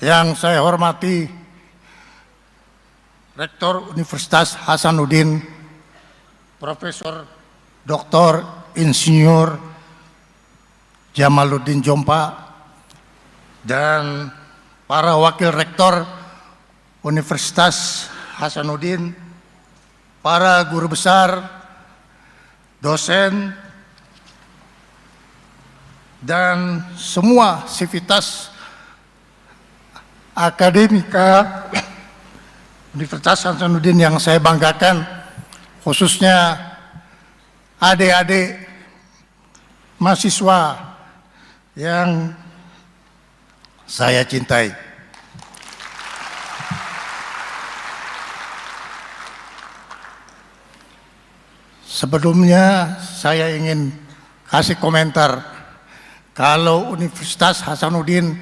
Yang saya hormati Rektor Universitas Hasanuddin, Profesor Dr. Insinyur Jamaluddin Jompa, dan para wakil rektor Universitas Hasanuddin, para guru besar, dosen, dan semua sivitas akademika Universitas Hasanuddin yang saya banggakan, khususnya adik-adik mahasiswa yang saya cintai. Sebelumnya saya ingin kasih komentar kalau Universitas Hasanuddin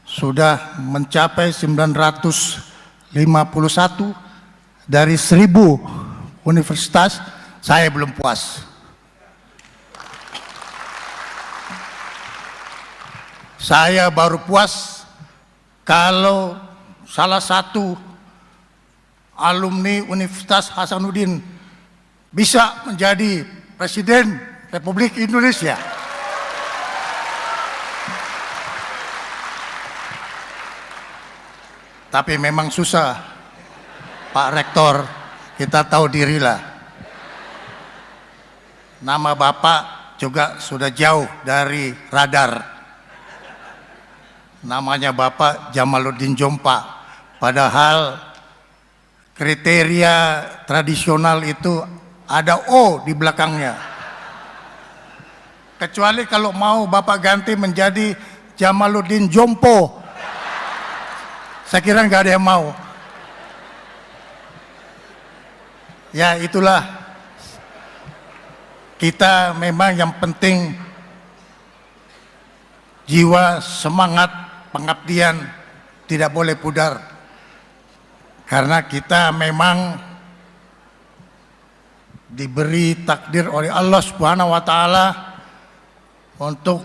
sudah mencapai 951 dari 1000 universitas, saya belum puas. Saya baru puas kalau salah satu alumni Universitas Hasanuddin bisa menjadi Presiden Republik Indonesia. Tapi memang susah, Pak Rektor, kita tahu dirilah. Nama Bapak juga sudah jauh dari radar. Namanya Bapak Jamaluddin Jompa, padahal kriteria tradisional itu ada O di belakangnya. Kecuali kalau mau Bapak ganti menjadi Jamaluddin Jompo, saya kira nggak ada yang mau. Ya itulah, kita memang yang penting jiwa, semangat, pengabdian tidak boleh pudar, karena kita memang diberi takdir oleh Allah Subhanahu wa Ta'ala untuk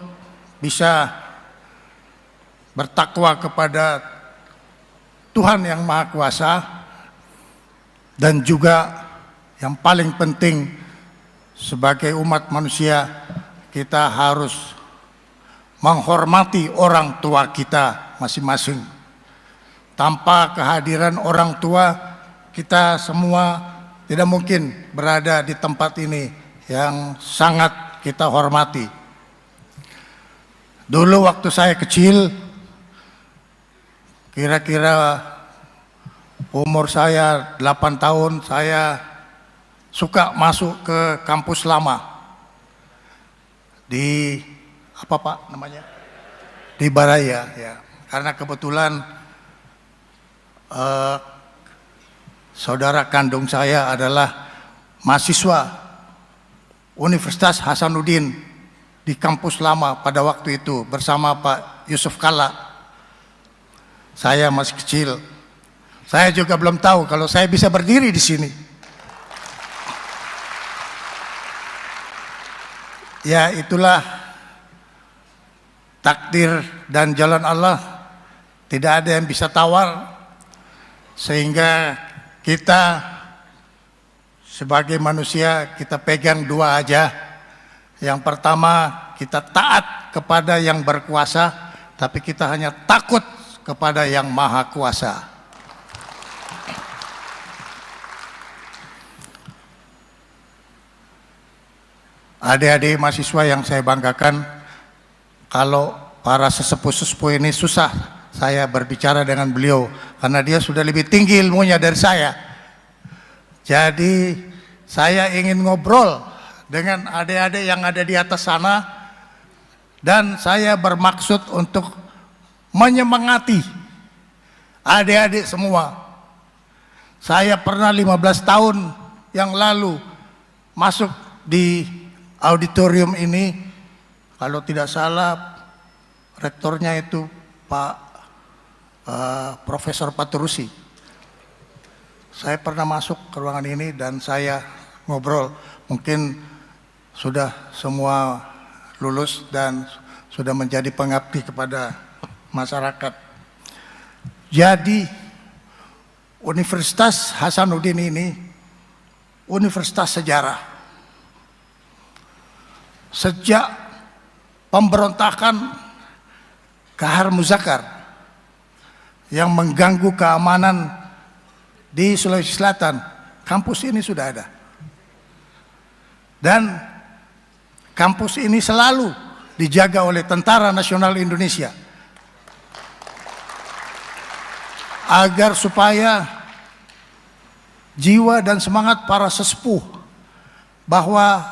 bisa bertakwa kepada Tuhan yang Maha Kuasa, dan juga yang paling penting sebagai umat manusia kita harus menghormati orang tua kita masing-masing. Tanpa kehadiran orang tua, kita semua tidak mungkin berada di tempat ini yang sangat kita hormati. Dulu waktu saya kecil, kira-kira umur saya 8 tahun, saya suka masuk ke kampus lama di apa Pak namanya? Di Baraya, ya. Karena kebetulan saudara kandung saya adalah mahasiswa Universitas Hasanuddin di kampus lama pada waktu itu bersama Pak Yusuf Kalla. Saya masih kecil. Saya juga belum tahu kalau saya bisa berdiri di sini. Ya itulah takdir dan jalan Allah, tidak ada yang bisa tawar, sehingga kita sebagai manusia kita pegang dua aja. Yang pertama, kita taat kepada yang berkuasa, tapi kita hanya takut kepada yang maha kuasa. Adik-adik mahasiswa yang saya banggakan, kalau para sesepuh-sesepuh ini susah saya berbicara dengan beliau karena dia sudah lebih tinggi ilmunya dari saya. Jadi saya ingin ngobrol dengan adik-adik yang ada di atas sana, dan saya bermaksud untuk menyemangati adik-adik semua. Saya pernah 15 tahun yang lalu masuk di auditorium ini. Kalau tidak salah, rektornya itu Pak Profesor Paturusi. Saya pernah masuk ke ruangan ini dan saya ngobrol. Mungkin sudah semua lulus dan sudah menjadi pengabdi kepada masyarakat. Jadi Universitas Hasanuddin ini universitas sejarah. Sejak pemberontakan Kahar Muzakar yang mengganggu keamanan di Sulawesi Selatan, kampus ini sudah ada. Dan kampus ini selalu dijaga oleh Tentara Nasional Indonesia agar supaya jiwa dan semangat para sesepuh bahwa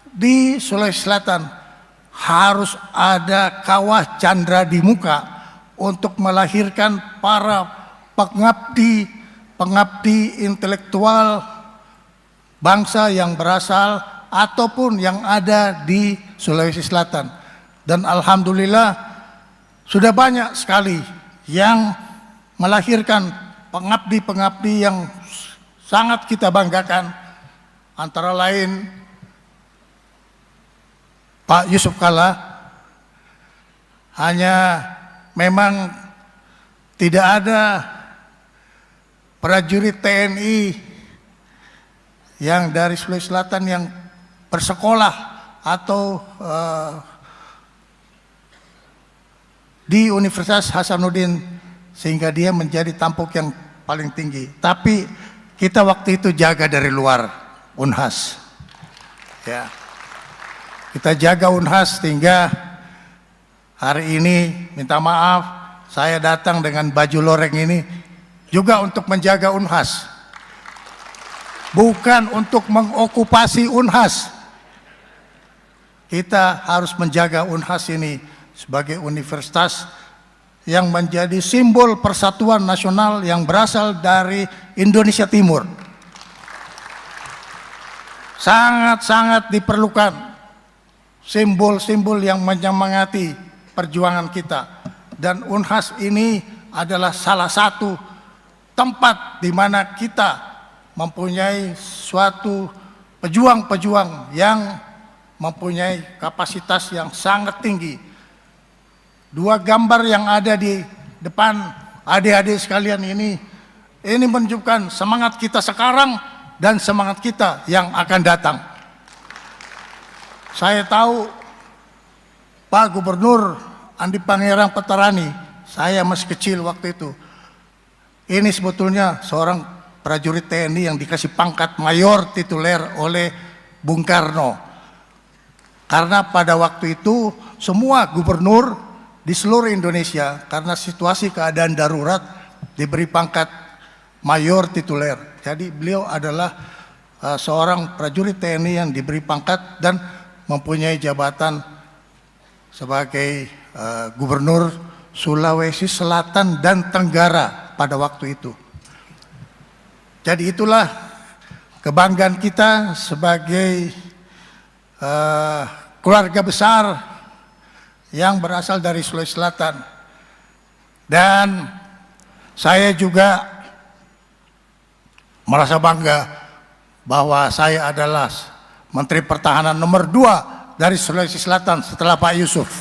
di Sulawesi Selatan harus ada kawah candra di muka untuk melahirkan para pengabdi intelektual bangsa yang berasal ataupun yang ada di Sulawesi Selatan. Dan alhamdulillah sudah banyak sekali yang melahirkan pengabdi-pengabdi yang sangat kita banggakan, antara lain Pak Yusuf Kalla. Hanya memang tidak ada prajurit TNI yang dari Sulawesi Selatan yang bersekolah atau di Universitas Hasanuddin sehingga dia menjadi tampuk yang paling tinggi. Tapi kita waktu itu jaga dari luar Unhas. Ya. Kita jaga Unhas sehingga hari ini minta maaf saya datang dengan baju loreng ini juga untuk menjaga Unhas. Bukan untuk mengokupasi Unhas. Kita harus menjaga Unhas ini sebagai universitas yang menjadi simbol persatuan nasional yang berasal dari Indonesia Timur. Sangat-sangat diperlukan simbol-simbol yang menyemangati perjuangan kita. Dan Unhas ini adalah salah satu tempat di mana kita mempunyai suatu pejuang-pejuang yang mempunyai kapasitas yang sangat tinggi. Dua gambar yang ada di depan adik-adik sekalian ini menunjukkan semangat kita sekarang dan semangat kita yang akan datang. Saya tahu Pak Gubernur Andi Pangerang Petarani, saya masih kecil waktu itu. Ini sebetulnya seorang prajurit TNI yang dikasih pangkat mayor tituler oleh Bung Karno. Karena pada waktu itu semua gubernur di seluruh Indonesia karena situasi keadaan darurat diberi pangkat mayor tituler. Jadi beliau adalah seorang prajurit TNI yang diberi pangkat dan mempunyai jabatan sebagai gubernur Sulawesi Selatan dan Tenggara pada waktu itu. Jadi itulah kebanggaan kita sebagai keluarga besar yang berasal dari Sulawesi Selatan. Dan saya juga merasa bangga bahwa saya adalah Menteri Pertahanan nomor 2 dari Sulawesi Selatan setelah Pak Yusuf.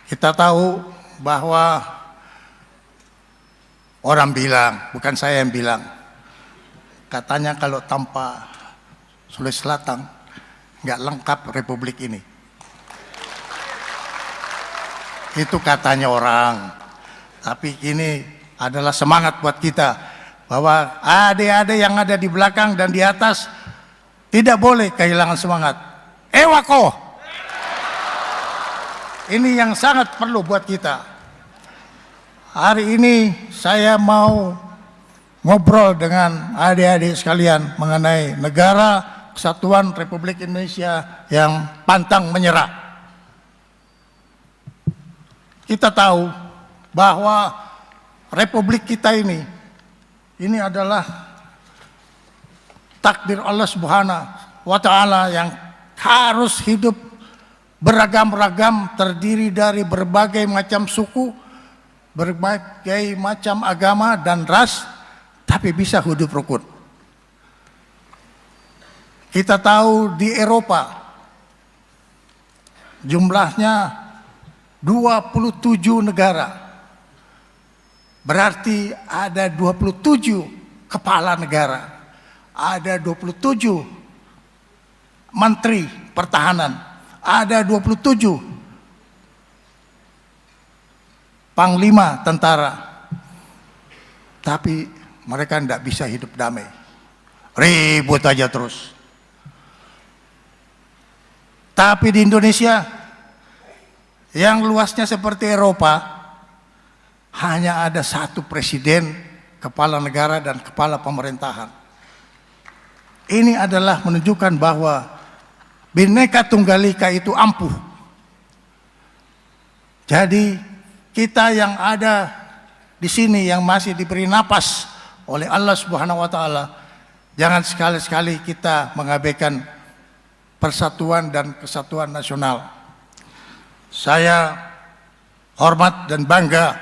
Kita tahu bahwa orang bilang, bukan saya yang bilang, katanya kalau tanpa Sulawesi Selatan nggak lengkap republik ini. Itu katanya orang. Tapi ini adalah semangat buat kita bahwa adik-adik yang ada di belakang dan di atas tidak boleh kehilangan semangat. Ewako. Ini yang sangat perlu buat kita. Hari ini saya mau ngobrol dengan adik-adik sekalian mengenai negara Kesatuan Republik Indonesia yang pantang menyerah. Kita tahu bahwa republik kita ini adalah takdir Allah Subhanahu wa Ta'ala yang harus hidup beragam-ragam, terdiri dari berbagai macam suku, berbagai macam agama dan ras, tapi bisa hidup rukun. Kita tahu di Eropa jumlahnya 27 negara. Berarti ada 27 kepala negara, ada 27 menteri pertahanan, ada 27 panglima tentara. Tapi mereka tidak bisa hidup damai, ribut aja terus. Tapi di Indonesia yang luasnya seperti Eropa, hanya ada satu presiden, kepala negara dan kepala pemerintahan. Ini adalah menunjukkan bahwa Bhinneka Tunggal Ika itu ampuh. Jadi kita yang ada di sini yang masih diberi napas oleh Allah Subhanahu wa taala, jangan sekali-sekali kita mengabaikan persatuan dan kesatuan nasional. Saya hormat dan bangga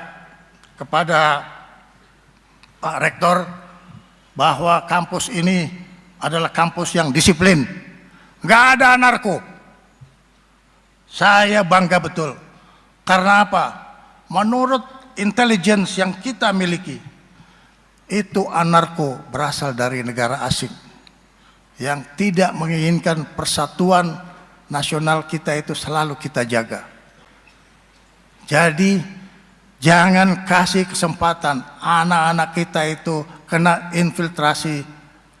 kepada Pak Rektor bahwa kampus ini adalah kampus yang disiplin, nggak ada anarko. Saya bangga betul. Karena apa? Menurut intelligence yang kita miliki, itu anarko berasal dari negara asing yang tidak menginginkan persatuan nasional kita itu selalu kita jaga. Jadi jangan kasih kesempatan anak-anak kita itu kena infiltrasi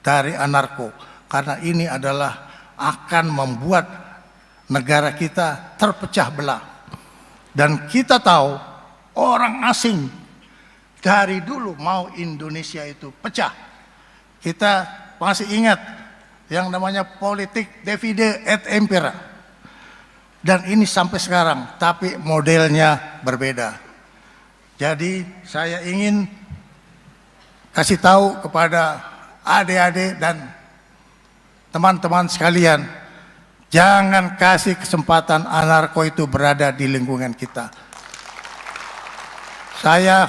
dari anarko, karena ini adalah akan membuat negara kita terpecah belah. Dan kita tahu orang asing dari dulu mau Indonesia itu pecah. Kita masih ingat yang namanya politik divide et impera, dan ini sampai sekarang, tapi modelnya berbeda. Jadi saya ingin kasih tahu kepada adik-adik dan teman-teman sekalian, jangan kasih kesempatan anarko itu berada di lingkungan kita. Saya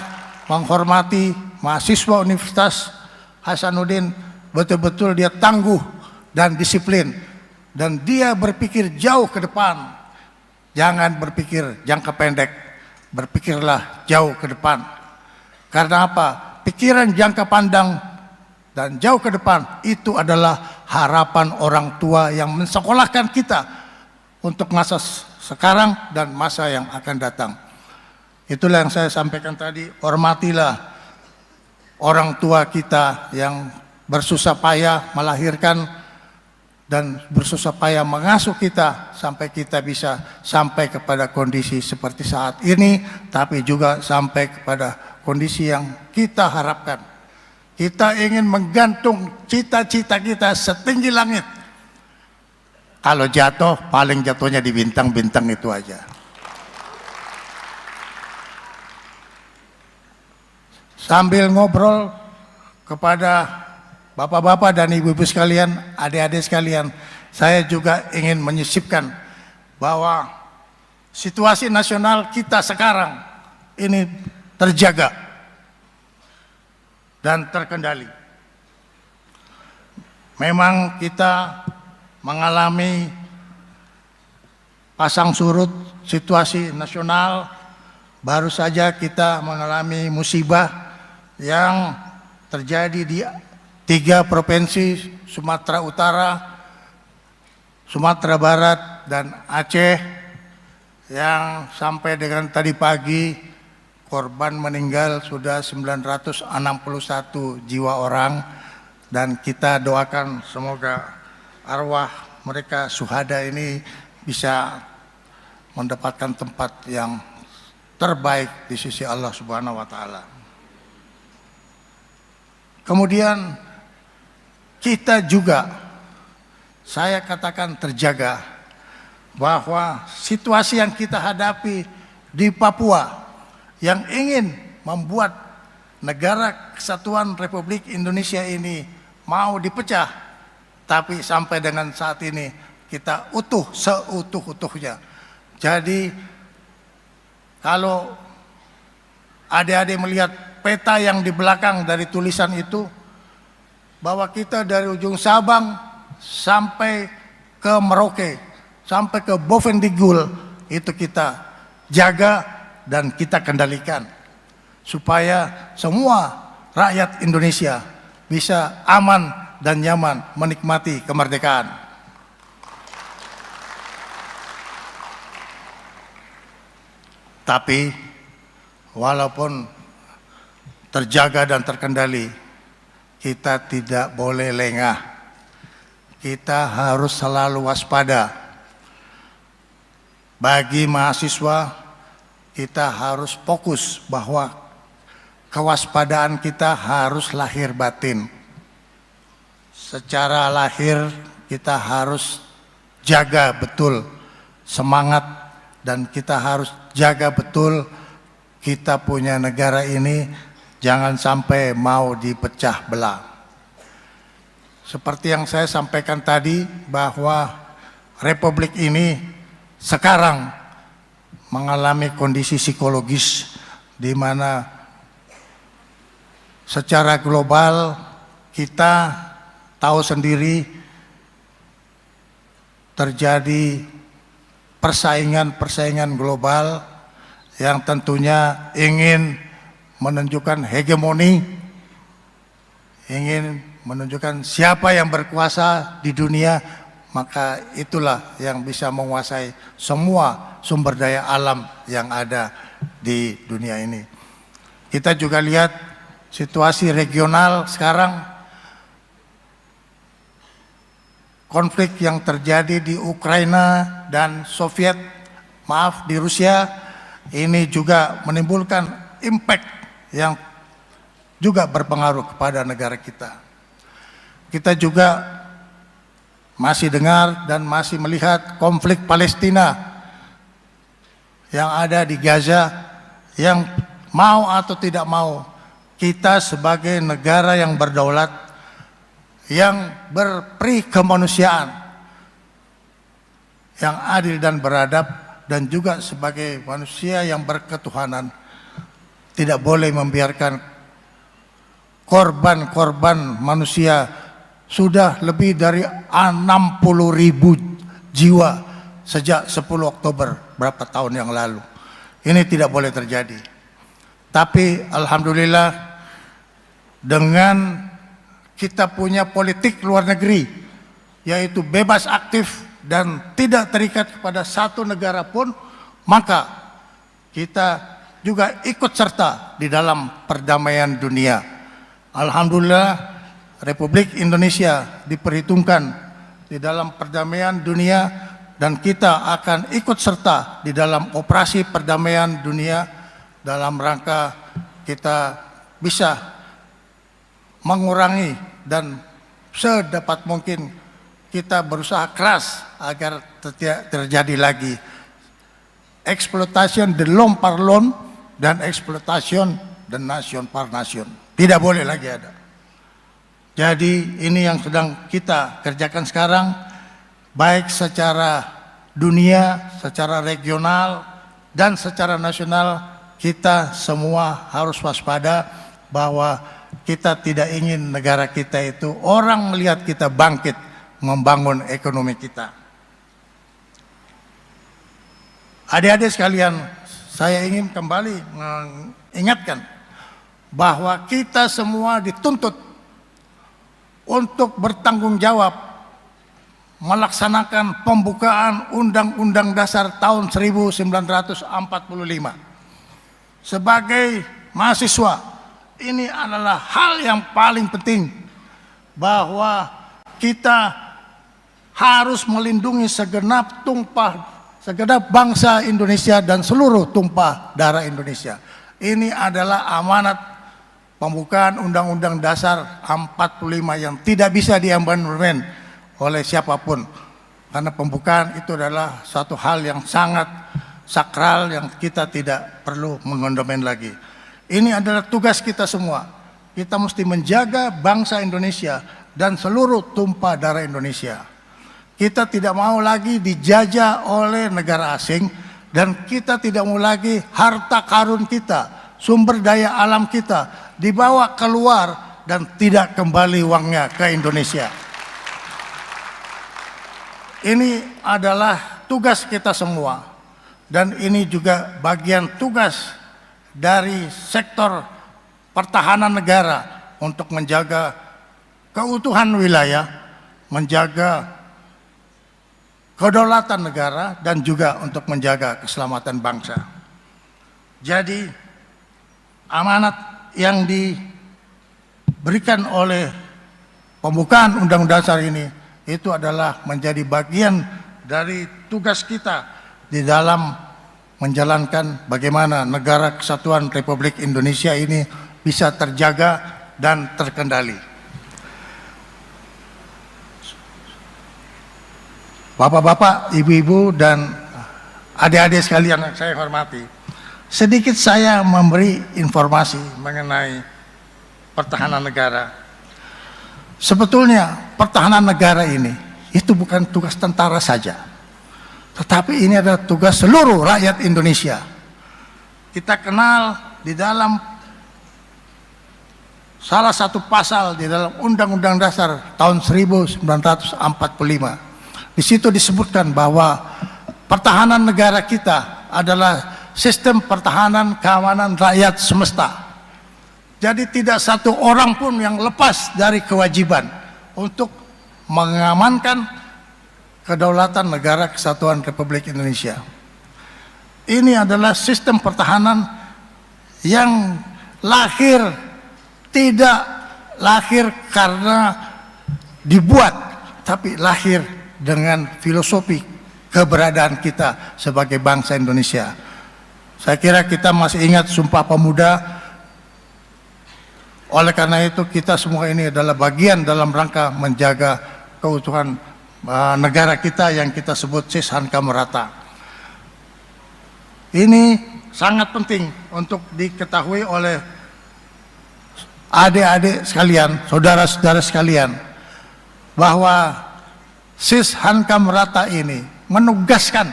menghormati mahasiswa Universitas Hasanuddin, betul-betul dia tangguh dan disiplin, dan dia berpikir jauh ke depan. Jangan berpikir jangka pendek, berpikirlah jauh ke depan. Karena apa? Pikiran jangka pandang dan jauh ke depan itu adalah harapan orang tua yang mensekolahkan kita untuk masa sekarang dan masa yang akan datang. Itulah yang saya sampaikan tadi. Hormatilah orang tua kita yang bersusah payah melahirkan dan bersusah payah mengasuh kita sampai kita bisa sampai kepada kondisi seperti saat ini, tapi juga sampai kepada kondisi yang kita harapkan. Kita ingin menggantung cita-cita kita setinggi langit. Kalau jatuh, paling jatuhnya di bintang-bintang itu aja. Sambil ngobrol kepada bapak-bapak dan ibu-ibu sekalian, adik-adik sekalian, saya juga ingin menyisipkan bahwa situasi nasional kita sekarang ini terjaga dan terkendali. Memang kita mengalami pasang surut situasi nasional. Baru saja kita mengalami musibah yang terjadi di 3 provinsi, Sumatera Utara, Sumatera Barat, dan Aceh, yang sampai dengan tadi pagi korban meninggal sudah 961 jiwa orang, dan kita doakan semoga arwah mereka syuhada ini bisa mendapatkan tempat yang terbaik di sisi Allah Subhanahu wa taala. Kemudian kita juga, saya katakan terjaga, bahwa situasi yang kita hadapi di Papua yang ingin membuat negara kesatuan Republik Indonesia ini mau dipecah, tapi sampai dengan saat ini kita utuh seutuh-utuhnya. Jadi kalau adik-adik melihat peta yang di belakang dari tulisan itu, bahwa kita dari ujung Sabang sampai ke Merauke, sampai ke Bovendigul, itu kita jaga dan kita kendalikan supaya semua rakyat Indonesia bisa aman dan nyaman menikmati kemerdekaan. Tapi walaupun terjaga dan terkendali, kita tidak boleh lengah. Kita harus selalu waspada. Bagi mahasiswa, kita harus fokus bahwa kewaspadaan kita harus lahir batin. Secara lahir kita harus jaga betul semangat dan kita harus jaga betul kita punya negara ini jangan sampai mau dipecah belah. Seperti yang saya sampaikan tadi bahwa Republik ini sekarang mengalami kondisi psikologis di mana secara global kita tahu sendiri terjadi persaingan global yang tentunya ingin menunjukkan hegemoni, ingin menunjukkan siapa yang berkuasa di dunia, maka itulah yang bisa menguasai semua sumber daya alam yang ada di dunia ini. Kita juga lihat situasi regional sekarang, konflik yang terjadi di Ukraina dan di Rusia, ini juga menimbulkan impact yang juga berpengaruh kepada negara kita. Kita juga masih dengar dan masih melihat konflik Palestina yang ada di Gaza, yang mau atau tidak mau, kita sebagai negara yang berdaulat, yang berperi kemanusiaan, yang adil dan beradab, dan juga sebagai manusia yang berketuhanan, tidak boleh membiarkan korban-korban manusia. Sudah lebih dari 60.000 jiwa sejak 10 Oktober berapa tahun yang lalu. Ini tidak boleh terjadi. Tapi alhamdulillah dengan kita punya politik luar negeri yaitu bebas aktif dan tidak terikat kepada satu negara pun, maka kita juga ikut serta di dalam perdamaian dunia. Alhamdulillah Republik Indonesia diperhitungkan di dalam perdamaian dunia dan kita akan ikut serta di dalam operasi perdamaian dunia dalam rangka kita bisa mengurangi dan sedapat mungkin kita berusaha keras agar tidak terjadi lagi eksploitasi de l'homme par l'homme dan eksploitasi de nation par nation. Tidak boleh lagi ada. Jadi ini yang sedang kita kerjakan sekarang, baik secara dunia, secara regional, dan secara nasional. Kita semua harus waspada bahwa kita tidak ingin negara kita itu orang melihat kita bangkit membangun ekonomi kita. Adik-adik sekalian, saya ingin kembali mengingatkan bahwa kita semua dituntut untuk bertanggung jawab melaksanakan pembukaan Undang-Undang Dasar tahun 1945. Sebagai mahasiswa, ini adalah hal yang paling penting bahwa kita harus melindungi segenap bangsa Indonesia dan seluruh tumpah darah Indonesia. Ini adalah amanat pembukaan Undang-Undang Dasar 45 yang tidak bisa diamandemen oleh siapapun. Karena pembukaan itu adalah satu hal yang sangat sakral yang kita tidak perlu mengamandemen lagi. Ini adalah tugas kita semua. Kita mesti menjaga bangsa Indonesia dan seluruh tumpah darah Indonesia. Kita tidak mau lagi dijajah oleh negara asing dan kita tidak mau lagi harta karun kita, sumber daya alam kita dibawa keluar dan tidak kembali uangnya ke Indonesia. Ini adalah tugas kita semua. dan ini juga bagian tugas dari sektor pertahanan negara untuk menjaga keutuhan wilayah, menjaga kedaulatan negara, dan juga untuk menjaga keselamatan bangsa. Jadi amanat yang diberikan oleh pembukaan Undang-Undang Dasar ini itu adalah menjadi bagian dari tugas kita di dalam menjalankan bagaimana negara kesatuan Republik Indonesia ini bisa terjaga dan terkendali. Bapak-bapak, ibu-ibu, dan adik-adik sekalian yang saya hormati, sedikit saya memberi informasi mengenai pertahanan negara. Sebetulnya pertahanan negara ini itu bukan tugas tentara saja, tetapi ini adalah tugas seluruh rakyat Indonesia. Kita kenal di dalam salah satu pasal di dalam Undang-Undang Dasar tahun 1945. Di situ disebutkan bahwa pertahanan negara kita adalah sistem pertahanan keamanan rakyat semesta. Jadi tidak satu orang pun yang lepas dari kewajiban untuk mengamankan kedaulatan negara kesatuan Republik Indonesia. Ini adalah sistem pertahanan yang tidak lahir karena dibuat, tapi lahir dengan filosofi keberadaan kita sebagai bangsa Indonesia. Saya kira kita masih ingat Sumpah Pemuda. Oleh karena itu kita semua ini adalah bagian dalam rangka menjaga keutuhan negara kita yang kita sebut Sis Hankam Merata. Ini sangat penting untuk diketahui oleh adik-adik sekalian, saudara-saudara sekalian, bahwa Sis Hankam Merata ini menugaskan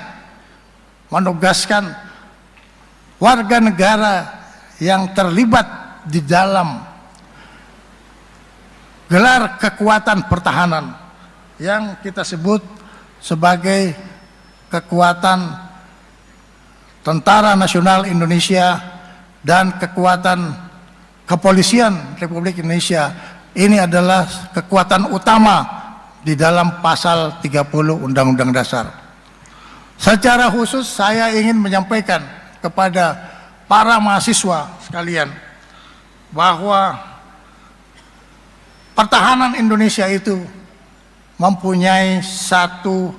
warga negara yang terlibat di dalam gelar kekuatan pertahanan yang kita sebut sebagai kekuatan Tentara Nasional Indonesia dan kekuatan Kepolisian Republik Indonesia. Ini adalah kekuatan utama di dalam pasal 30 Undang-Undang Dasar. Secara khusus saya ingin menyampaikan kepada para mahasiswa sekalian bahwa pertahanan Indonesia itu mempunyai satu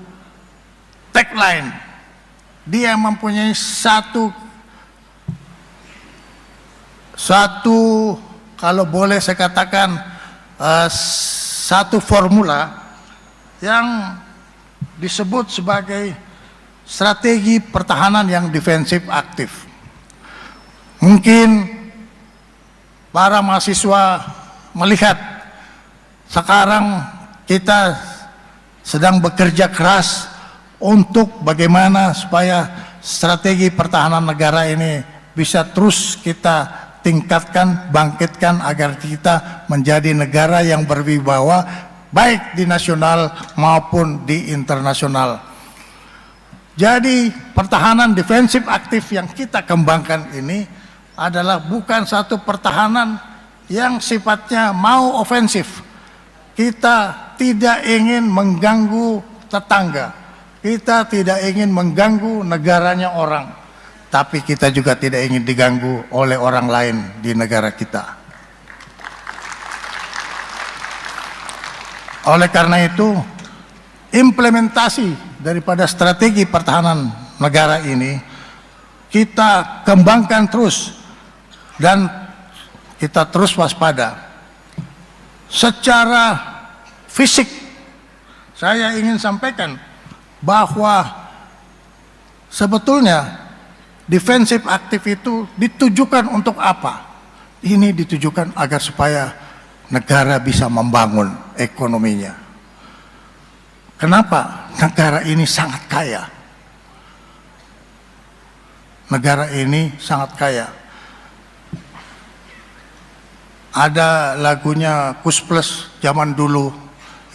tagline. Dia mempunyai satu kalau boleh saya katakan satu formula yang disebut sebagai strategi pertahanan yang defensif aktif. Mungkin para mahasiswa melihat sekarang kita sedang bekerja keras untuk bagaimana supaya strategi pertahanan negara ini bisa terus kita tingkatkan, bangkitkan agar kita menjadi negara yang berwibawa baik di nasional maupun di internasional. Jadi pertahanan defensif aktif yang kita kembangkan ini adalah bukan satu pertahanan yang sifatnya mau ofensif. Kita tidak ingin mengganggu tetangga, kita tidak ingin mengganggu negaranya orang, tapi kita juga tidak ingin diganggu oleh orang lain di negara kita. Oleh karena itu, implementasi daripada strategi pertahanan negara ini kita kembangkan terus dan kita terus waspada. Secara fisik saya ingin sampaikan bahwa sebetulnya defensif aktif itu ditujukan untuk apa? Ini ditujukan agar supaya negara bisa membangun ekonominya. Kenapa? Negara ini sangat kaya. Negara ini sangat kaya. Ada lagunya Kus Plus zaman dulu,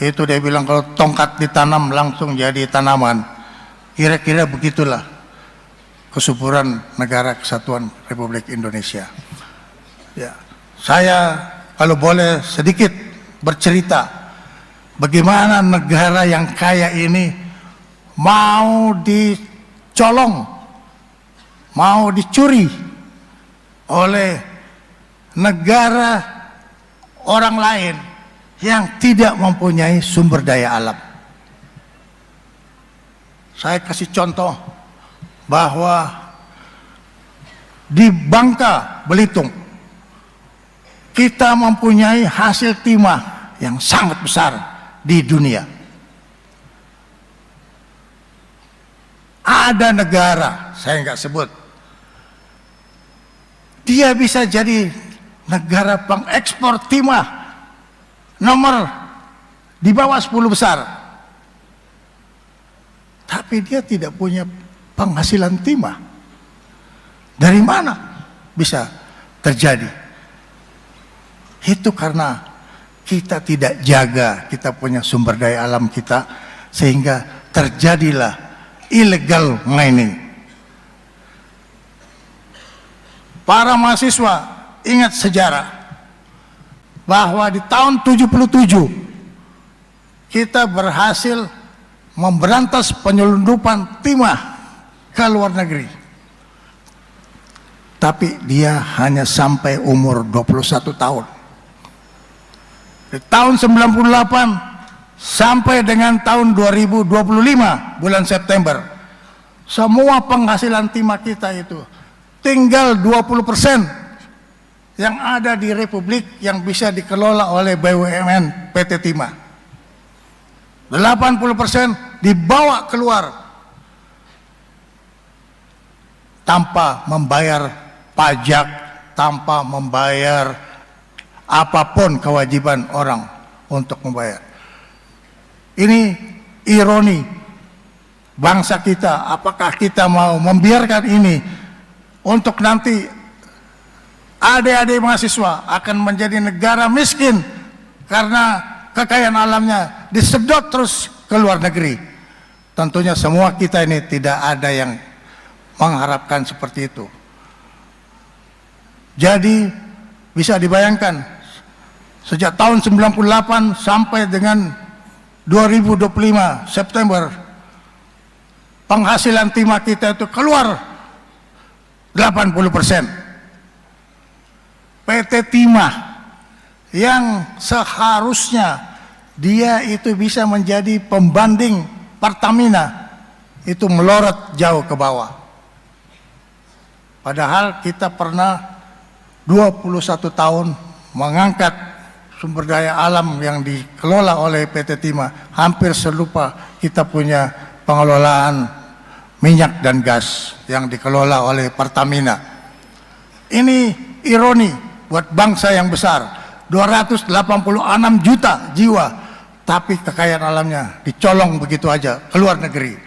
itu dia bilang kalau tongkat ditanam langsung jadi tanaman. Kira-kira begitulah. kesuburan negara kesatuan Republik Indonesia. Ya, saya kalau boleh sedikit bercerita bagaimana negara yang kaya ini mau dicolong, mau dicuri oleh negara orang lain yang tidak mempunyai sumber daya alam. Saya kasih contoh bahwa di Bangka Belitung kita mempunyai hasil timah yang sangat besar di dunia. Ada negara, saya nggak sebut, dia bisa jadi negara pengekspor timah nomor di bawah 10 besar, tapi dia tidak punya penghasilan timah. Dari mana bisa terjadi? Itu karena kita tidak jaga kita punya sumber daya alam kita, sehingga terjadilah illegal mining. Para mahasiswa ingat sejarah bahwa di tahun 77 kita berhasil memberantas penyelundupan timah ke luar negeri, tapi dia hanya sampai umur 21 tahun. Di tahun 98 sampai dengan tahun 2025 bulan September, semua penghasilan timah kita itu tinggal 20% yang ada di Republik yang bisa dikelola oleh BUMN PT Timah. 80% dibawa keluar tanpa membayar pajak, tanpa membayar apapun kewajiban orang untuk membayar. Ini ironi bangsa kita. Apakah kita mau membiarkan ini untuk nanti adik-adik mahasiswa akan menjadi negara miskin karena kekayaan alamnya disedot terus ke luar negeri? Tentunya semua kita ini tidak ada yang mengharapkan seperti itu. Jadi bisa dibayangkan sejak tahun 98 sampai dengan 2025 September, penghasilan timah kita itu keluar 80%. PT Timah yang seharusnya dia itu bisa menjadi pembanding Pertamina itu melorot jauh ke bawah. Padahal kita pernah 21 tahun mengangkat sumber daya alam yang dikelola oleh PT Timah. Hampir serupa kita punya pengelolaan minyak dan gas yang dikelola oleh Pertamina. Ini ironi buat bangsa yang besar, 286 juta jiwa, tapi kekayaan alamnya dicolong begitu aja ke luar negeri.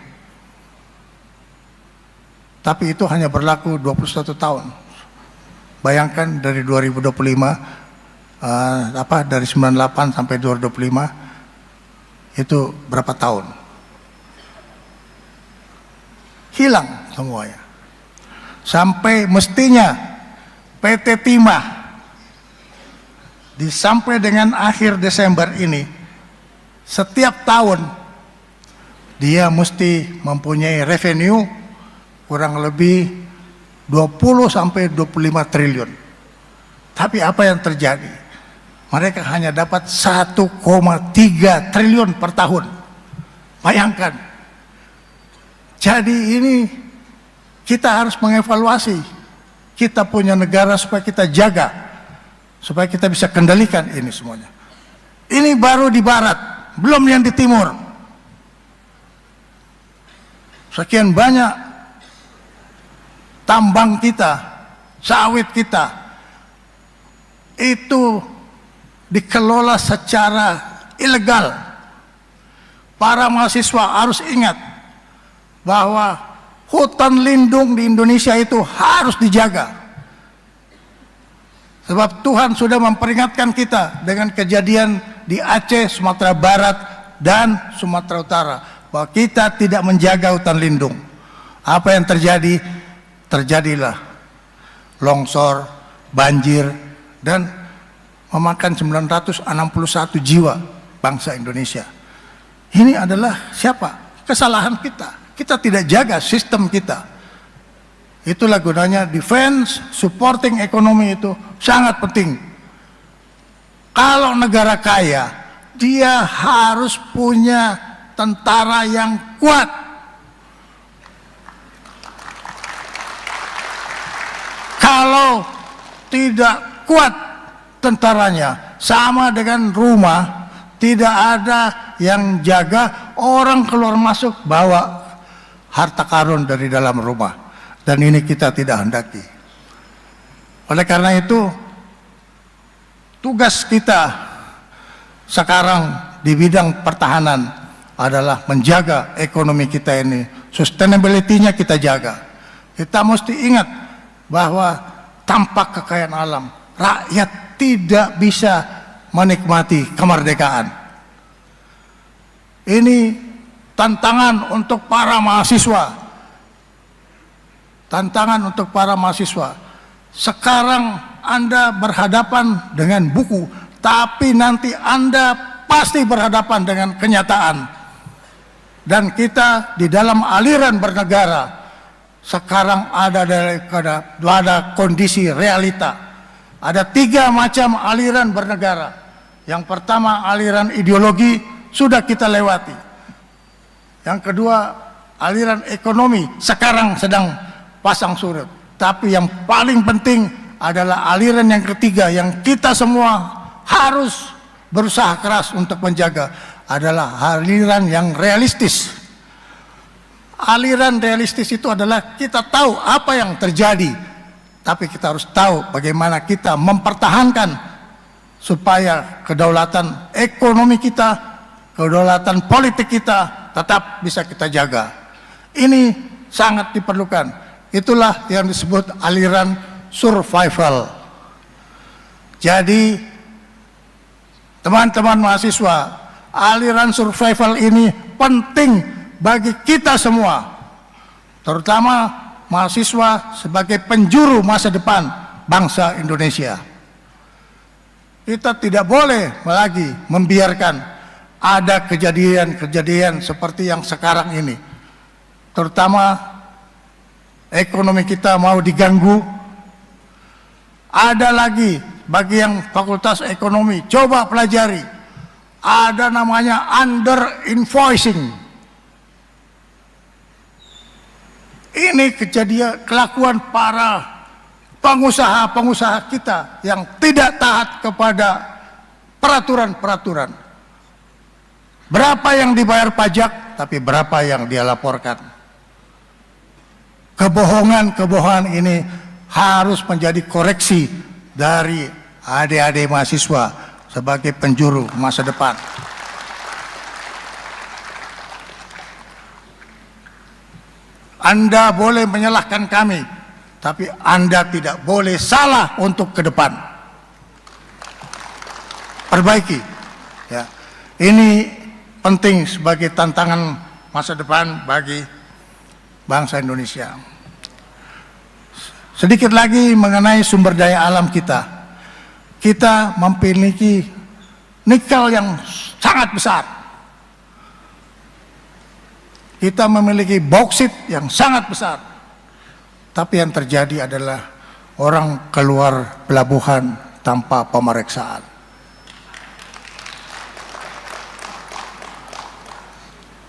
Tapi itu hanya berlaku 21 tahun. Bayangkan dari 2025 dari 98 sampai 2025 itu berapa tahun? Hilang semuanya. Sampai mestinya PT Timah sampai dengan akhir Desember ini setiap tahun dia mesti mempunyai revenue kurang lebih 20 sampai 25 triliun. Tapi apa yang terjadi? Mereka hanya dapat 1,3 triliun per tahun. Bayangkan. Jadi ini kita harus mengevaluasi. Kita punya negara supaya kita jaga, supaya kita bisa kendalikan ini semuanya. Ini baru di barat, belum yang di timur. Sekian banyak tambang kita, sawit kita, itu dikelola secara ilegal. Para mahasiswa harus ingat bahwa hutan lindung di Indonesia itu harus dijaga. Sebab Tuhan sudah memperingatkan kita dengan kejadian di Aceh, Sumatera Barat, dan Sumatera Utara, bahwa kita tidak menjaga hutan lindung. Apa yang terjadi? terjadilah longsor, banjir, dan memakan 961 jiwa bangsa Indonesia. Ini adalah siapa? Kesalahan kita. Kita tidak jaga sistem kita. Itulah gunanya defense, supporting ekonomi itu sangat penting. Kalau negara kaya, dia harus punya tentara yang kuat. Kalau tidak kuat tentaranya, sama dengan rumah, tidak ada yang jaga, orang keluar masuk bawa harta karun dari dalam rumah. Dan ini kita tidak hendaki. Oleh karena itu, tugas kita sekarang di bidang pertahanan adalah menjaga ekonomi kita ini, sustainability-nya kita jaga. Kita mesti ingat bahwa tanpa kekayaan alam, rakyat tidak bisa menikmati kemerdekaan. Ini tantangan untuk para mahasiswa. Tantangan untuk para mahasiswa. Sekarang Anda berhadapan dengan buku, tapi nanti Anda pasti berhadapan dengan kenyataan. Dan kita di dalam aliran bernegara, sekarang ada kondisi realita. Ada 3 macam aliran bernegara. Yang pertama, aliran ideologi sudah kita lewati. Yang kedua, aliran ekonomi sekarang sedang pasang surut. Tapi yang paling penting adalah aliran yang ketiga yang kita semua harus berusaha keras untuk menjaga, adalah aliran yang realistis. Aliran realistis itu adalah kita tahu apa yang terjadi, tapi kita harus tahu bagaimana kita mempertahankan supaya kedaulatan ekonomi kita, kedaulatan politik kita tetap bisa kita jaga. Ini sangat diperlukan. Itulah yang disebut aliran survival. Jadi teman-teman mahasiswa, aliran survival ini penting bagi kita semua, terutama mahasiswa sebagai penjuru masa depan bangsa Indonesia. Kita tidak boleh lagi membiarkan ada kejadian-kejadian seperti yang sekarang ini, terutama ekonomi kita mau diganggu. Ada lagi bagi yang fakultas ekonomi, coba pelajari, ada namanya under invoicing. Ini kejadian kelakuan para pengusaha-pengusaha kita yang tidak taat kepada peraturan-peraturan. Berapa yang dibayar pajak, tapi berapa yang dia laporkan. Kebohongan-kebohongan ini harus menjadi koreksi dari adik-adik mahasiswa sebagai penjuru masa depan. Anda boleh menyalahkan kami, tapi Anda tidak boleh salah untuk ke depan. Perbaiki. Ya. Ini penting sebagai tantangan masa depan bagi bangsa Indonesia. Sedikit lagi mengenai sumber daya alam kita. Kita memiliki nikel yang sangat besar. Kita memiliki bauksit yang sangat besar. Tapi yang terjadi adalah orang keluar pelabuhan tanpa pemeriksaan.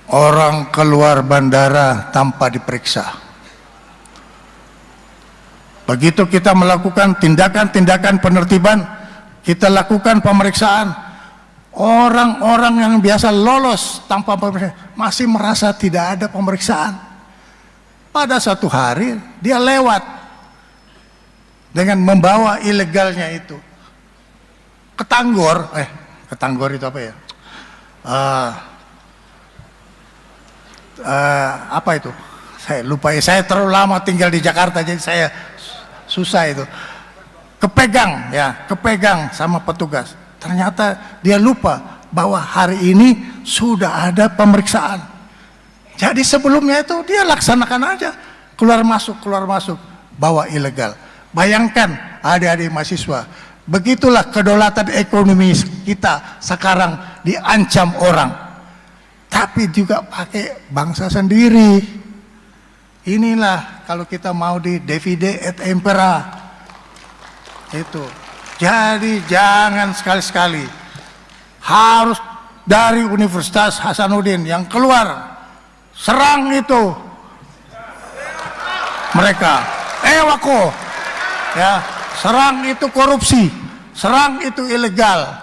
Orang keluar bandara tanpa diperiksa. Begitu kita melakukan tindakan-tindakan penertiban, kita lakukan pemeriksaan, orang-orang yang biasa lolos tanpa pemeriksaan masih merasa tidak ada pemeriksaan. Pada satu hari dia lewat dengan membawa ilegalnya itu ke Tanggor. Ke Tanggor itu apa ya? Apa itu? Saya lupa ya, saya terlalu lama tinggal di Jakarta jadi saya susah itu. Kepegang sama petugas. Ternyata dia lupa bahwa hari ini sudah ada pemeriksaan. Jadi sebelumnya itu dia laksanakan aja. keluar masuk, bawa ilegal. Bayangkan adik-adik mahasiswa, begitulah kedaulatan ekonomi kita sekarang diancam orang. Tapi juga pakai bangsa sendiri. Inilah kalau kita mau di divide et impera. Itu. Jadi jangan sekali-sekali harus dari Universitas Hasanuddin yang keluar serang itu mereka, ewako ya, serang itu korupsi, serang itu ilegal.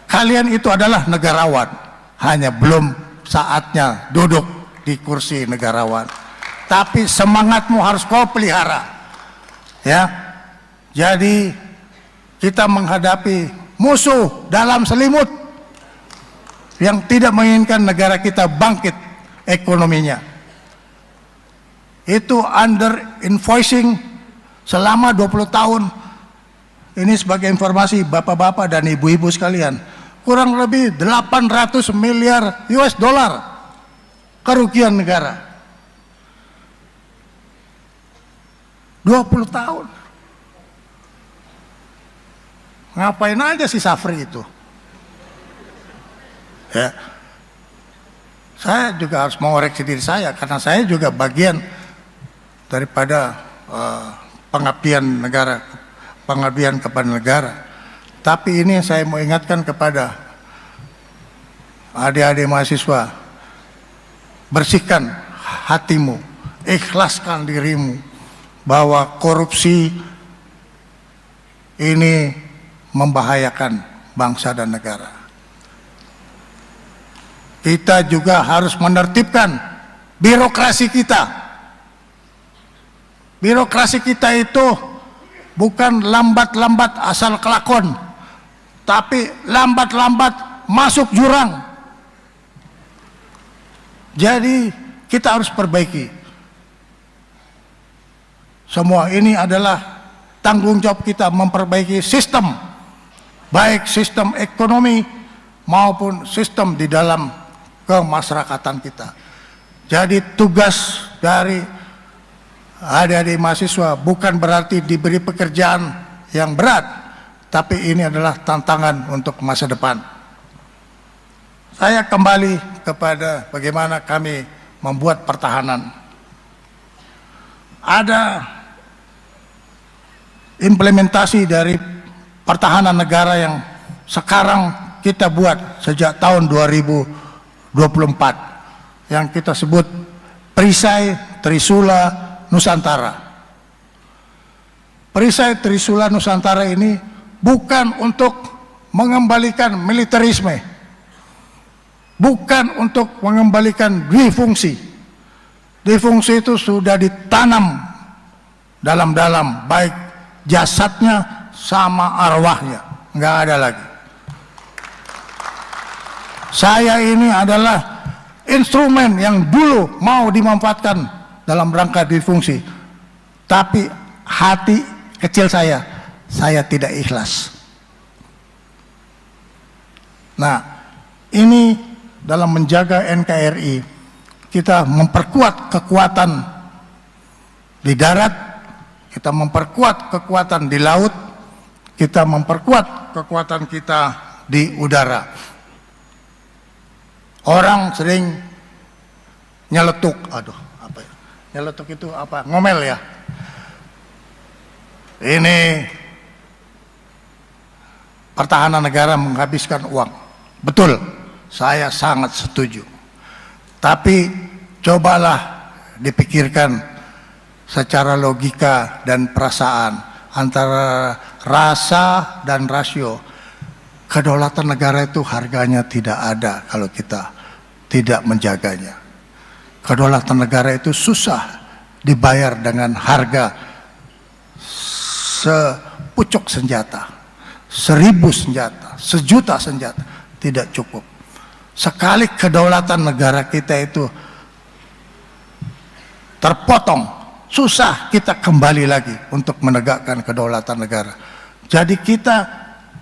Kalian itu adalah negarawan, hanya belum saatnya duduk di kursi negarawan. Tapi semangatmu harus kau pelihara ya. Jadi kita menghadapi musuh dalam selimut yang tidak menginginkan negara kita bangkit ekonominya. Itu under invoicing selama 20 tahun. Ini sebagai informasi bapak-bapak dan ibu-ibu sekalian, kurang lebih 800 miliar US dollar kerugian negara. 20 tahun. Ngapain aja si Safri itu? Ya. Saya juga harus mengoreksi diri saya karena saya juga bagian daripada pengabdian negara, pengabdian kepada negara. Tapi ini saya mau ingatkan kepada adik-adik mahasiswa, bersihkan hatimu, ikhlaskan dirimu bahwa korupsi ini membahayakan bangsa dan negara. Kita juga harus menertibkan birokrasi kita. Birokrasi kita itu bukan lambat-lambat asal kelakon, tapi lambat-lambat masuk jurang. Jadi kita harus perbaiki. Semua ini adalah tanggung jawab kita memperbaiki sistem, baik sistem ekonomi maupun sistem di dalam kemasyarakatan kita. Jadi tugas dari adik-adik mahasiswa bukan berarti diberi pekerjaan yang berat, tapi ini adalah tantangan untuk masa depan. Saya kembali kepada bagaimana kami membuat pertahanan. Ada implementasi dari pertahanan negara yang sekarang kita buat sejak tahun 2024 yang kita sebut Perisai Trisula Nusantara. Perisai Trisula Nusantara ini bukan untuk mengembalikan militerisme, bukan untuk mengembalikan dwifungsi. Dwifungsi itu sudah ditanam dalam-dalam, baik jasadnya sama arwahnya, nggak ada lagi. Saya ini adalah instrumen yang dulu mau dimanfaatkan dalam rangka difungsi, tapi hati kecil saya tidak ikhlas. Nah, ini dalam menjaga NKRI, kita memperkuat kekuatan di darat, kita memperkuat kekuatan di laut, kita memperkuat kekuatan kita di udara. Orang sering nyeletuk, nyeletuk itu apa? Ngomel ya. Ini pertahanan negara menghabiskan uang. Betul, saya sangat setuju. Tapi cobalah dipikirkan secara logika dan perasaan, antara rasa dan rasio. Kedaulatan negara itu harganya tidak ada kalau kita tidak menjaganya. Kedaulatan negara itu susah dibayar dengan harga sepucuk senjata, 1000 senjata, 1.000.000 senjata, tidak cukup. Sekali kedaulatan negara kita itu terpotong, susah kita kembali lagi untuk menegakkan kedaulatan negara. Jadi kita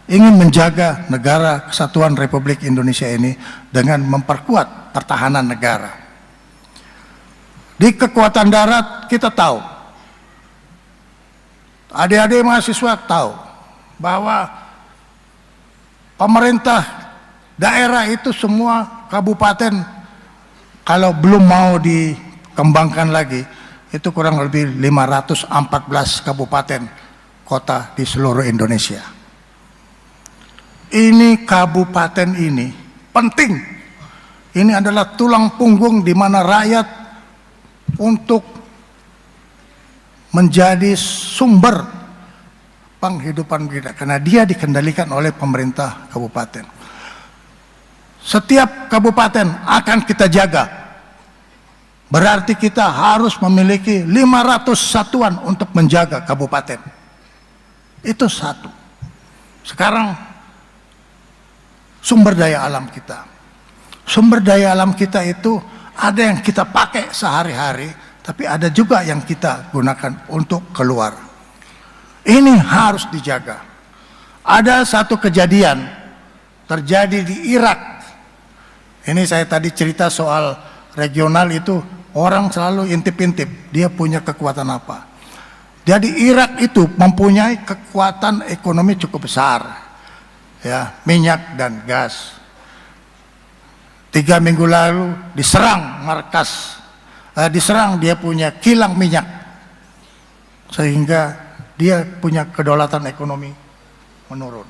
ingin menjaga negara kesatuan Republik Indonesia ini dengan memperkuat pertahanan negara. Di kekuatan darat kita tahu, adik-adik mahasiswa tahu bahwa pemerintah daerah itu semua kabupaten kalau belum mau dikembangkan lagi itu kurang lebih 514 kabupaten kota di seluruh Indonesia. Ini kabupaten ini penting. Ini adalah tulang punggung di mana rakyat untuk menjadi sumber penghidupan kita karena dia dikendalikan oleh pemerintah kabupaten. Setiap kabupaten akan kita jaga. Berarti kita harus memiliki 500 satuan untuk menjaga kabupaten. Itu satu. Sekarang sumber daya alam kita. Sumber daya alam kita itu ada yang kita pakai sehari-hari, tapi ada juga yang kita gunakan untuk keluar. Ini harus dijaga. Ada satu kejadian terjadi di Irak. Ini saya tadi cerita soal regional itu, orang selalu intip-intip, dia punya kekuatan apa. Jadi Irak itu mempunyai kekuatan ekonomi cukup besar, ya, minyak dan gas. 3 minggu lalu diserang diserang dia punya kilang minyak, sehingga dia punya kedaulatan ekonomi menurun,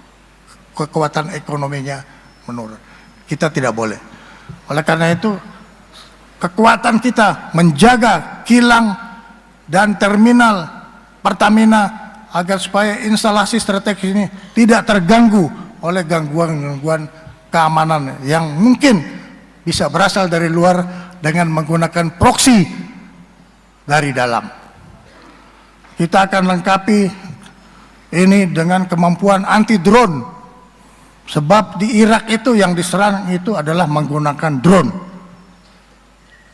kekuatan ekonominya menurun. Kita tidak boleh. Oleh karena itu kekuatan kita menjaga kilang dan terminal Pertamina agar supaya instalasi strategis ini tidak terganggu oleh gangguan-gangguan keamanan yang mungkin bisa berasal dari luar dengan menggunakan proksi dari dalam. Kita akan lengkapi ini dengan kemampuan anti drone, sebab di Irak itu yang diserang itu adalah menggunakan drone.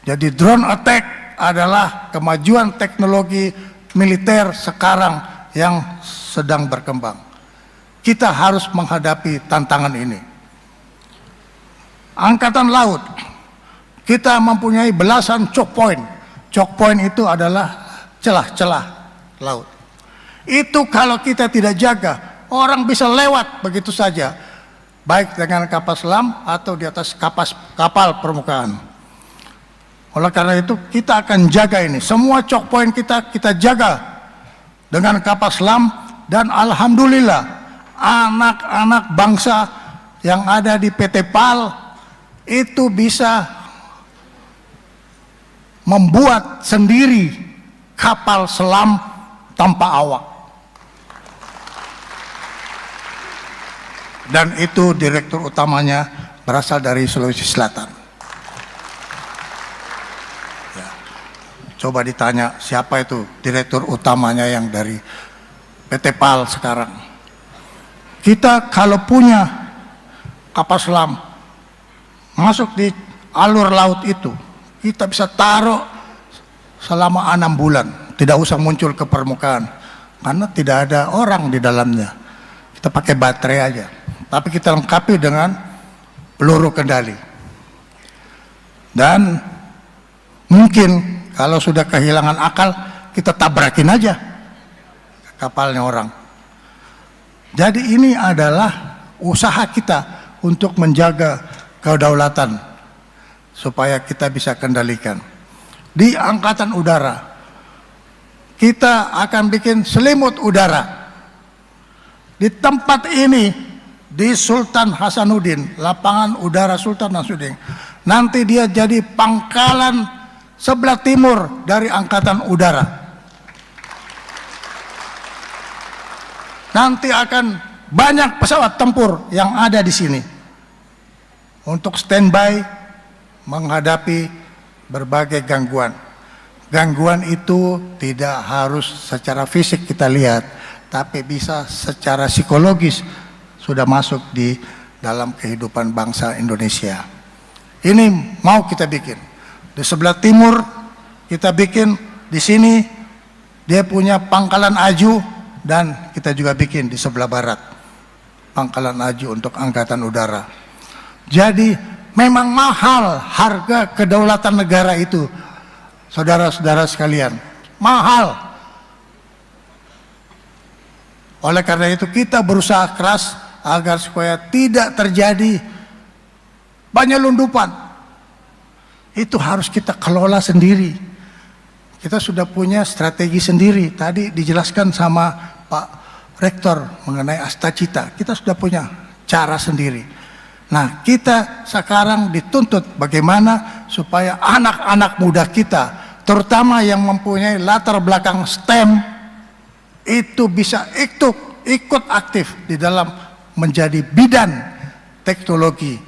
Jadi drone attack adalah kemajuan teknologi militer sekarang yang sedang berkembang. Kita harus menghadapi tantangan ini. Angkatan Laut, kita mempunyai belasan choke point. Choke point itu adalah celah-celah laut. Itu kalau kita tidak jaga, orang bisa lewat begitu saja, baik dengan kapal selam atau di atas kapal permukaan. Oleh karena itu kita akan jaga ini. Semua choke point kita jaga dengan kapal selam, dan alhamdulillah anak-anak bangsa yang ada di PT PAL itu bisa membuat sendiri kapal selam tanpa awak. Dan itu direktur utamanya berasal dari Sulawesi Selatan. Ya. Coba ditanya siapa itu direktur utamanya yang dari PT PAL sekarang. Kita kalau punya kapal selam masuk di alur laut itu, kita bisa taruh selama 6 bulan, tidak usah muncul ke permukaan karena tidak ada orang di dalamnya. Kita pakai baterai aja, tapi kita lengkapi dengan peluru kendali. Dan mungkin kalau sudah kehilangan akal, kita tabrakin aja kapalnya orang. Jadi ini adalah usaha kita untuk menjaga kedaulatan supaya kita bisa kendalikan. Di Angkatan Udara kita akan bikin selimut udara di tempat ini, di Sultan Hasanuddin, lapangan udara Sultan Hasanuddin. Nanti dia jadi pangkalan sebelah timur dari Angkatan Udara. Nanti akan banyak pesawat tempur yang ada di sini untuk standby menghadapi berbagai gangguan. Gangguan itu tidak harus secara fisik kita lihat, tapi bisa secara psikologis sudah masuk di dalam kehidupan bangsa Indonesia. Ini mau kita bikin. Di sebelah timur kita bikin, di sini dia punya pangkalan aju, dan kita juga bikin di sebelah barat pangkalan aju untuk Angkatan Udara. Jadi memang mahal harga kedaulatan negara itu. saudara-saudara sekalian, mahal. Oleh karena itu kita berusaha keras agar supaya tidak terjadi penyelundupan. Itu harus kita kelola sendiri. Kita sudah punya strategi sendiri. Tadi dijelaskan sama Pak Rektor mengenai Astacita. Kita sudah punya cara sendiri. Nah, kita sekarang dituntut bagaimana supaya anak-anak muda kita, terutama yang mempunyai latar belakang STEM, itu bisa ikut aktif di dalam menjadi bidan teknologi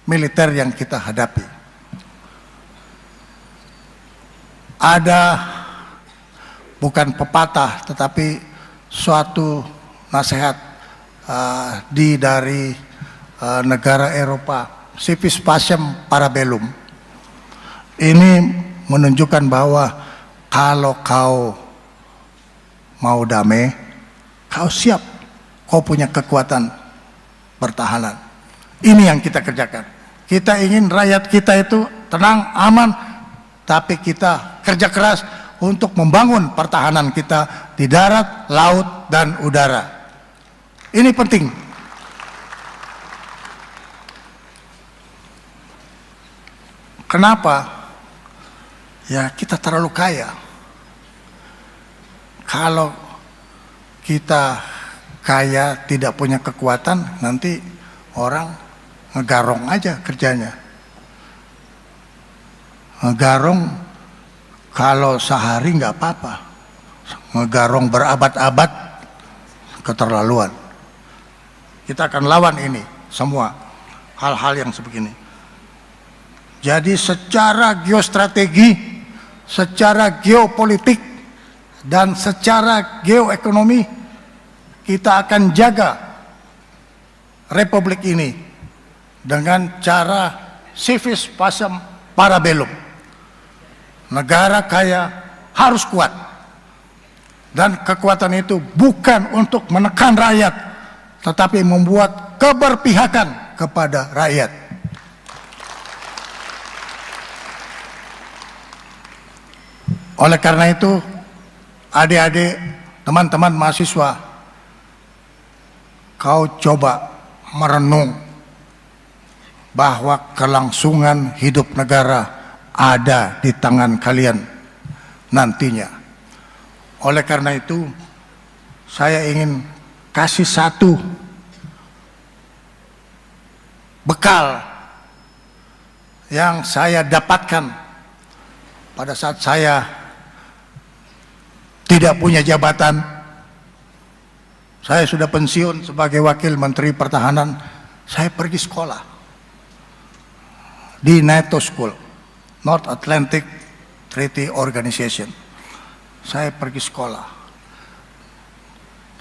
militer yang kita hadapi. Ada bukan pepatah tetapi suatu nasihat dari negara Eropa, Civis Pacem Parabellum. Ini menunjukkan bahwa kalau kau mau damai, kau siap, kau punya kekuatan pertahanan. Ini yang kita kerjakan. Kita ingin rakyat kita itu tenang, aman, tapi kita kerja keras untuk membangun pertahanan kita di darat, laut, dan udara. Ini penting. Kenapa? Ya, kita terlalu kaya. Kalau kita kaya tidak punya kekuatan, nanti orang ngegarong aja kerjanya. Ngegarong kalau sehari nggak apa-apa. Ngegarong berabad-abad keterlaluan. Kita akan lawan ini semua hal-hal yang sebegini. Jadi secara geostrategi, secara geopolitik, dan secara geoekonomi, kita akan jaga Republik ini dengan cara Civis Pacem Parabellum. Negara kaya harus kuat. Dan kekuatan itu bukan untuk menekan rakyat, tetapi membuat keberpihakan kepada rakyat. Oleh karena itu, adik-adik, teman-teman mahasiswa, kau coba merenung bahwa kelangsungan hidup negara ada di tangan kalian nantinya. Oleh karena itu, saya ingin kasih satu bekal yang saya dapatkan pada saat saya tidak punya jabatan. Saya sudah pensiun sebagai Wakil Menteri Pertahanan. Saya pergi sekolah di NATO School, North Atlantic Treaty Organization. Saya pergi sekolah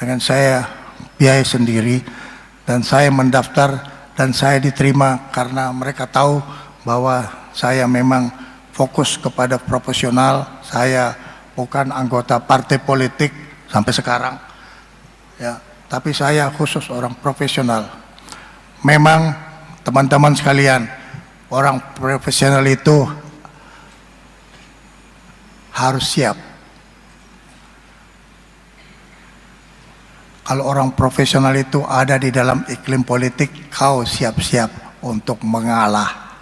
dengan saya biaya sendiri, dan saya mendaftar dan saya diterima karena mereka tahu bahwa saya memang fokus kepada profesional. Saya bukan anggota partai politik sampai sekarang, ya, tapi saya khusus orang profesional. Memang teman-teman sekalian, orang profesional itu harus siap. Kalau orang profesional itu ada di dalam iklim politik, kau siap-siap untuk mengalah.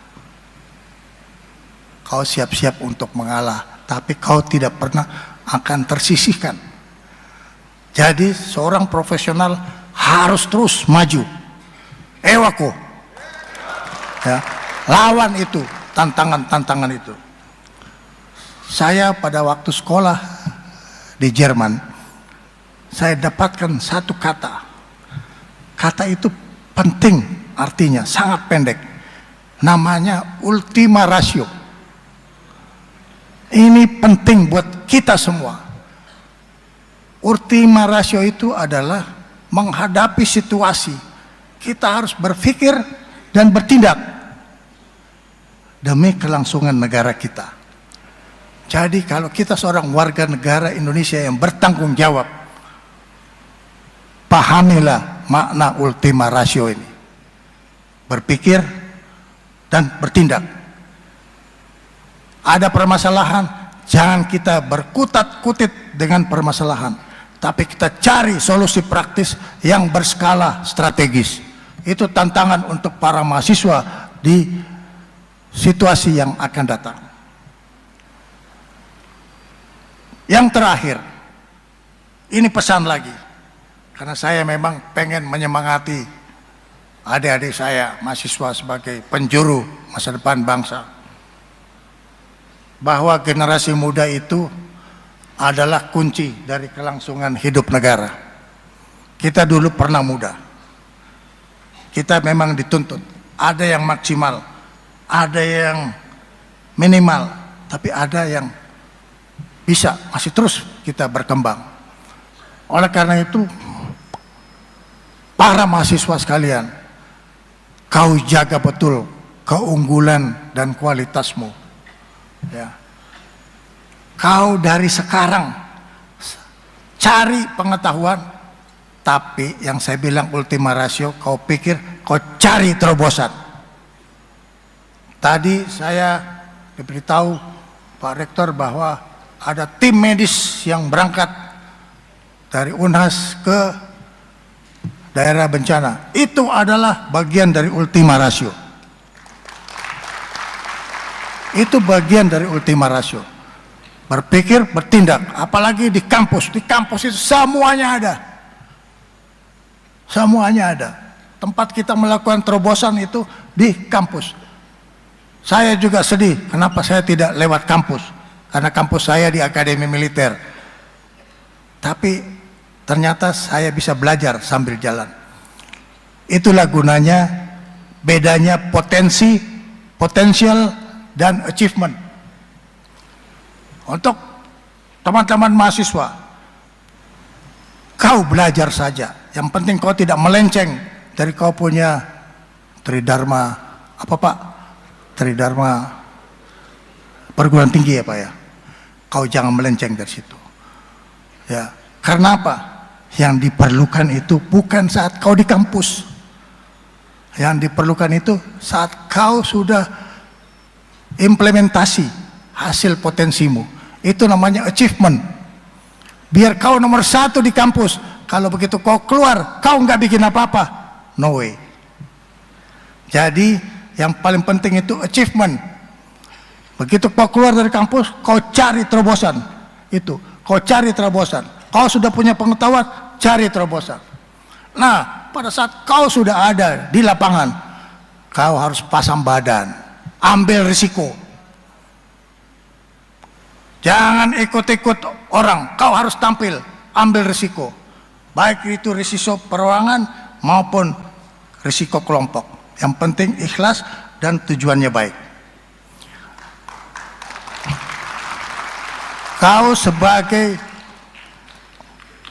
Kau siap-siap untuk mengalah. Tapi kau tidak pernah akan tersisihkan. Jadi seorang profesional harus terus maju. Ewaku, ya, lawan itu, tantangan-tantangan itu. Saya pada waktu sekolah di Jerman, saya dapatkan satu kata. Kata itu penting, artinya sangat pendek. Namanya ultima ratio. Ini penting buat kita semua. Ultima ratio itu adalah menghadapi situasi. Kita harus berpikir dan bertindak demi kelangsungan negara kita. Jadi kalau kita seorang warga negara Indonesia yang bertanggung jawab, pahamilah makna ultima ratio ini. Berpikir dan bertindak. Ada permasalahan, jangan kita berkutat-kutit dengan permasalahan, tapi kita cari solusi praktis yang berskala strategis. Itu tantangan untuk para mahasiswa di situasi yang akan datang. Yang terakhir, ini pesan lagi, karena saya memang pengen menyemangati adik-adik saya, mahasiswa sebagai penjuru masa depan bangsa, bahwa generasi muda itu adalah kunci dari kelangsungan hidup negara. Kita dulu pernah muda, kita memang dituntut, ada yang maksimal, ada yang minimal, tapi ada yang bisa masih terus kita berkembang. Oleh karena itu, para mahasiswa sekalian, kau jaga betul keunggulan dan kualitasmu, ya. Kau dari sekarang cari pengetahuan, tapi yang saya bilang ultima ratio, kau pikir kau cari terobosan. Tadi saya diberitahu Pak Rektor bahwa ada tim medis yang berangkat dari Unhas ke daerah bencana. Itu adalah bagian dari ultima ratio. Itu bagian dari ultima ratio. Berpikir, bertindak, apalagi di kampus. Di kampus itu semuanya ada. Semuanya ada. Tempat kita melakukan terobosan itu di kampus. Saya juga sedih, kenapa saya tidak lewat kampus? Karena kampus saya di Akademi Militer. Tapi ternyata saya bisa belajar sambil jalan. Itulah gunanya, bedanya potensi, potensial, dan achievement. Untuk teman-teman mahasiswa, kau belajar saja. Yang penting kau tidak melenceng dari kau punya tridharma, apa Pak? Tridharma perguruan tinggi ya Pak ya. Kau jangan melenceng dari situ. Ya, karena apa? Yang diperlukan itu bukan saat kau di kampus. Yang diperlukan itu saat kau sudah implementasi hasil potensimu. Itu namanya achievement. Biar kau nomor 1 di kampus. Kalau begitu kau keluar, kau nggak bikin apa-apa. No way. Jadi yang paling penting itu achievement. Begitu kau keluar dari kampus, kau cari terobosan. Itu, kau cari terobosan. Kau sudah punya pengetahuan, cari terobosan. Nah, pada saat kau sudah ada di lapangan, kau harus pasang badan, ambil risiko. Jangan ikut-ikut orang, kau harus tampil, ambil risiko. Baik itu risiko perorangan maupun risiko kelompok. Yang penting ikhlas dan tujuannya baik. Kau sebagai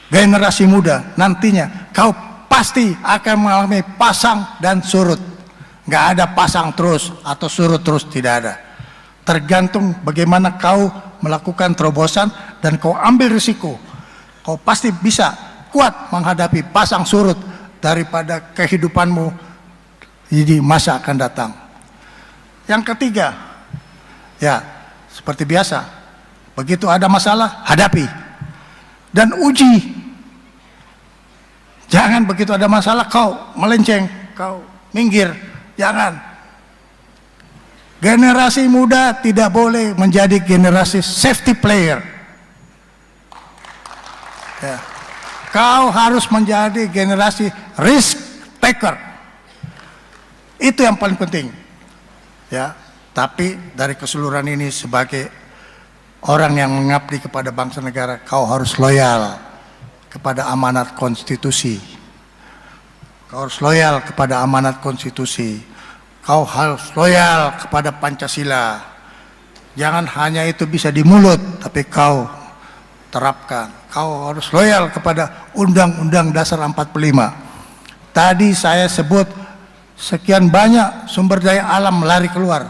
generasi muda nantinya kau pasti akan mengalami pasang dan surut. Nggak ada pasang terus atau surut terus, tidak ada. Tergantung bagaimana kau melakukan terobosan dan kau ambil risiko. Kau pasti bisa kuat menghadapi pasang surut daripada kehidupanmu di masa akan datang. Yang ketiga, ya seperti biasa. Begitu ada masalah, hadapi dan uji. Jangan begitu ada masalah kau melenceng, kau minggir. Jangan. Generasi muda tidak boleh menjadi generasi safety player. Ya. Kau harus menjadi generasi risk taker. Itu yang paling penting. Ya, tapi dari keseluruhan ini sebagai orang yang mengabdi kepada bangsa negara, kau harus loyal kepada amanat konstitusi. Kau harus loyal kepada amanat konstitusi. Kau harus loyal kepada Pancasila. Jangan hanya itu bisa di mulut, tapi kau terapkan. Kau harus loyal kepada Undang-Undang Dasar 45. Tadi saya sebut sekian banyak sumber daya alam lari keluar.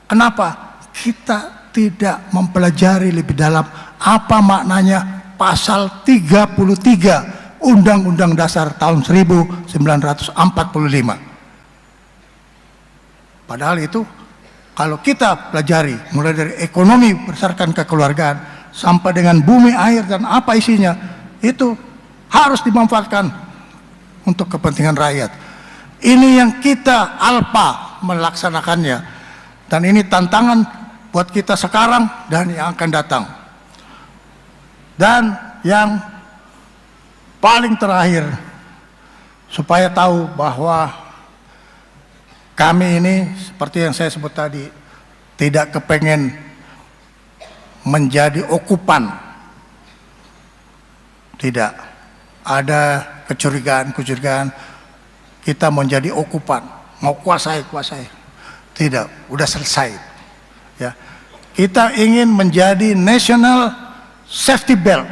Kenapa? Kita tidak mempelajari lebih dalam apa maknanya pasal 33 Undang-Undang Dasar tahun 1945. Padahal itu kalau kita pelajari mulai dari ekonomi berdasarkan kekeluargaan sampai dengan bumi, air, dan apa isinya, itu harus dimanfaatkan untuk kepentingan rakyat. Ini yang kita alpa melaksanakannya, dan ini tantangan buat kita sekarang dan yang akan datang. Dan yang paling terakhir, supaya tahu bahwa kami ini seperti yang saya sebut tadi, tidak kepengen menjadi okupan. Tidak ada kecurigaan kita menjadi okupan, mau kuasai. Tidak, udah selesai. Ya. Kita ingin menjadi national safety belt.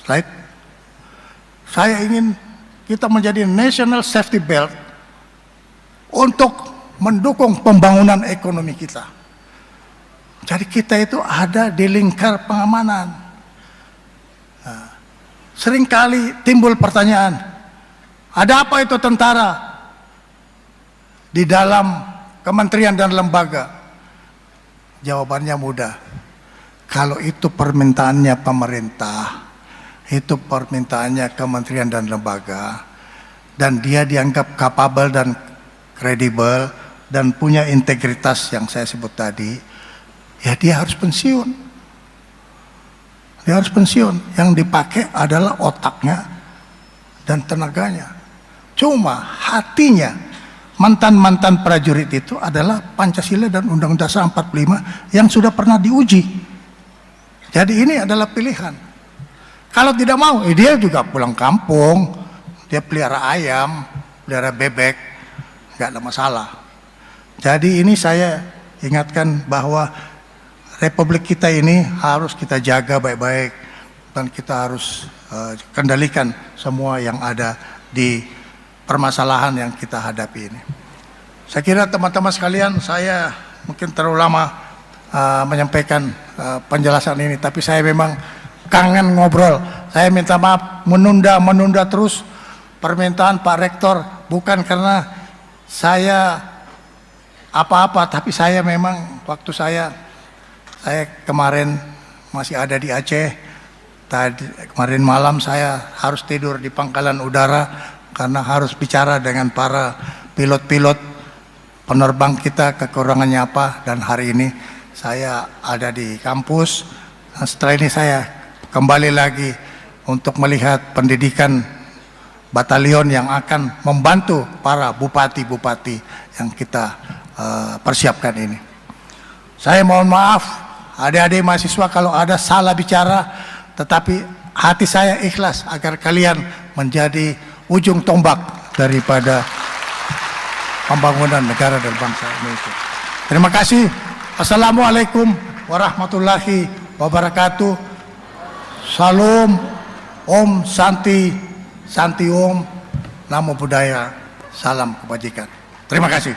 Slide. Saya ingin kita menjadi national safety belt untuk mendukung pembangunan ekonomi kita. Jadi kita itu ada di lingkar pengamanan. Nah, seringkali timbul pertanyaan, ada apa itu tentara di dalam kementerian dan lembaga? Jawabannya mudah. Kalau itu permintaannya pemerintah, itu permintaannya kementerian dan lembaga, dan dia dianggap capable dan kredibel dan punya integritas yang saya sebut tadi, ya dia harus pensiun. Dia harus pensiun. Yang dipakai adalah otaknya dan tenaganya. Cuma hatinya mantan-mantan prajurit itu adalah Pancasila dan Undang-Undang Dasar 45 yang sudah pernah diuji. Jadi ini adalah pilihan. Kalau tidak mau, dia juga pulang kampung, dia pelihara ayam, pelihara bebek, nggak ada masalah. Jadi ini saya ingatkan bahwa Republik kita ini harus kita jaga baik-baik, dan kita harus kendalikan semua yang ada di permasalahan yang kita hadapi ini. Saya kira teman-teman sekalian, saya mungkin terlalu lama menyampaikan penjelasan ini, tapi saya memang kangen ngobrol. Saya minta maaf menunda terus permintaan Pak Rektor, bukan karena saya apa-apa, tapi saya memang waktu saya kemarin masih ada di Aceh. Kemarin malam saya harus tidur di pangkalan udara karena harus bicara dengan para pilot-pilot penerbang kita kekurangannya apa, dan hari ini saya ada di kampus. Nah, setelah ini saya kembali lagi untuk melihat pendidikan batalion yang akan membantu para bupati-bupati yang kita persiapkan ini. Saya mohon maaf adik-adik mahasiswa kalau ada salah bicara, tetapi hati saya ikhlas agar kalian menjadi ujung tombak daripada pembangunan negara dan bangsa Indonesia. Terima kasih. Assalamualaikum warahmatullahi wabarakatuh. Salam, Om Santi, Santi Om, Namo Buddhaya, salam kebajikan. Terima kasih.